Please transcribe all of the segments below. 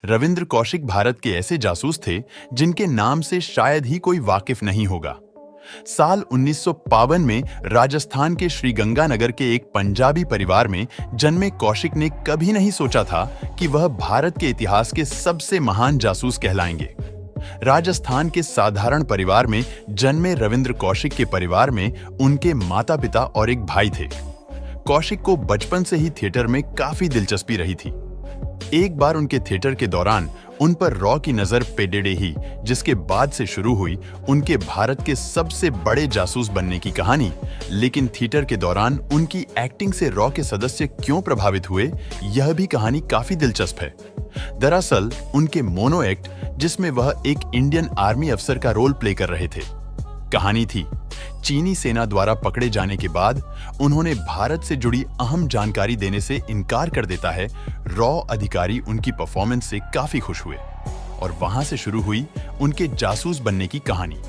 रविंद्र कौशिक भारत के ऐसे जासूस थे जिनके नाम से शायद ही कोई वाकिफ नहीं होगा। साल 1952 में राजस्थान के श्रीगंगानगर के एक पंजाबी परिवार में जन्मे कौशिक ने कभी नहीं सोचा था कि वह भारत के इतिहास के सबसे महान जासूस कहलाएंगे। राजस्थान के साधारण परिवार में जन्मे रविंद्र कौशिक के परिवार में उनके माता-पिता और एक भाई थे। कौशिक को बचपन से ही थिएटर में काफी दिलचस्पी रही थी। एक बार उनके थिएटर के दौरान उन पर रॉ की नजर पेडेडे ही, जिसके बाद से शुरू हुई उनके भारत के सबसे बड़े जासूस बनने की कहानी। लेकिन थिएटर के दौरान उनकी एक्टिंग से रॉ के सदस्य क्यों प्रभावित हुए, यह भी कहानी काफी दिलचस्प है। दरअसल उनके मोनो एक्ट, जिसमें वह एक इंडियन आर्मी अफसर का रोल प्ले कर रहे थे। कहानी थी, चीनी सेना द्वारा पकड़े जाने के बाद उन्होंने भारत से जुड़ी अहम जानकारी देने से इनकार कर देता है। रॉ अधिकारी उनकी परफॉर्मेंस से काफी खुश हुए और वहां से शुरू हुई उनके जासूस बनने की कहानी।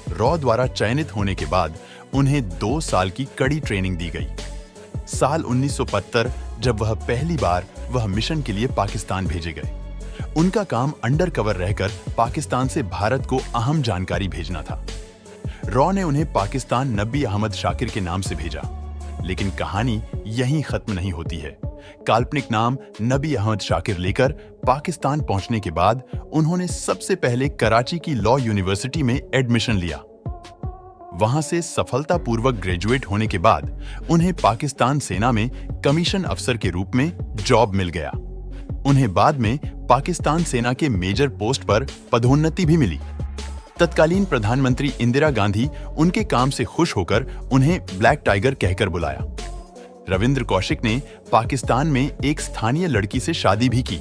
रॉ द्वारा चयनित होने के बाद उन्हें 2 साल की कड़ी ट्रेनिंग दी गई। साल 1975 जब वह पहली बार मिशन के लिए पाकिस्तान भेजे गए। उनका काम अंडर कवर रहकर पाकिस्तान से भारत को अहम जानकारी भेजना था। रॉ ने उन्हें पाकिस्तान नबी अहमद शाकिर के नाम से भेजा, लेकिन कहानी यहीं खत्म नहीं होती है। काल्पनिक नाम नबी अहमद शाकिर लेकर पाकिस्तान पहुंचने के बाद उन्होंने सबसे पहले कराची की लॉ यूनिवर्सिटी में एडमिशन लिया। वहां से सफलतापूर्वक ग्रेजुएट होने के बाद उन्हें पाकिस्तान सेना में कमीशन अफसर के रूप में जॉब मिल गया। उन्हें बाद में पाकिस्तान सेना के मेजर पोस्ट पर पदोन्नति भी मिली। तत्कालीन प्रधानमंत्री इंदिरा गांधी उनके काम से खुश होकर उन्हें ब्लैक टाइगर कहकर बुलाया। रविंद्र कौशिक ने पाकिस्तान में एक स्थानीय लड़की से शादी भी की।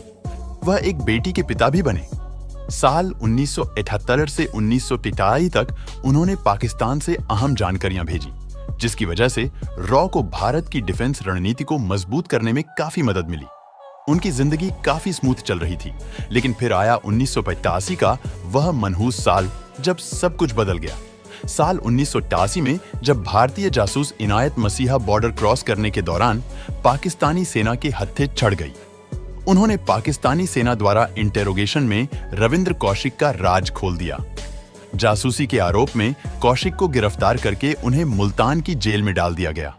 वह एक बेटी के पिता भी बने। साल 1978 से 1983 तक उन्होंने पाकिस्तान से अहम जानकारियां भेजी, जिसकी वजह से रॉ को भारत की डिफेंस रणनीति को मजबूत करने में काफी मदद मिली। उनकी जिंदगी काफी स्मूथ चल रही थी, लेकिन फिर आया 1985 का वह मनहूस साल जब सब कुछ बदल गया। साल 1988 में जब भारतीय जासूस इनायत मसीहा बॉर्डर क्रॉस करने के दौरान पाकिस्तानी सेना के हत्थे चढ़ गई। उन्होंने पाकिस्तानी सेना द्वारा इंटेरोगेशन में रविंद्र कौशिक का राज खोल दिया। जासूसी के आरोप में कौशिक को गिरफ्तार करके उन्हें मुल्तान की जेल में डाल दिया गया।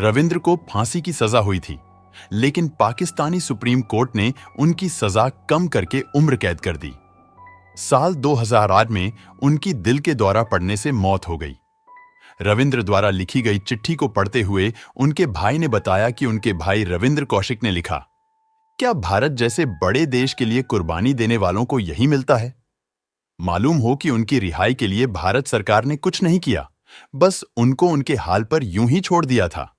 रविंद्र को फांसी की सजा हुई थी, लेकिन पाकिस्तानी सुप्रीम कोर्ट ने उनकी सजा कम करके उम्र कैद कर दी। साल 2008 में उनकी दिल के दौरा पड़ने से मौत हो गई। रविंद्र द्वारा लिखी गई चिट्ठी को पढ़ते हुए उनके भाई ने बताया कि उनके भाई रविंद्र कौशिक ने लिखा, क्या भारत जैसे बड़े देश के लिए कुर्बानी देने वालों को यही मिलता है? मालूम हो कि उनकी रिहाई के लिए भारत सरकार ने कुछ नहीं किया, बस उनको उनके हाल पर यूं ही छोड़ दिया था।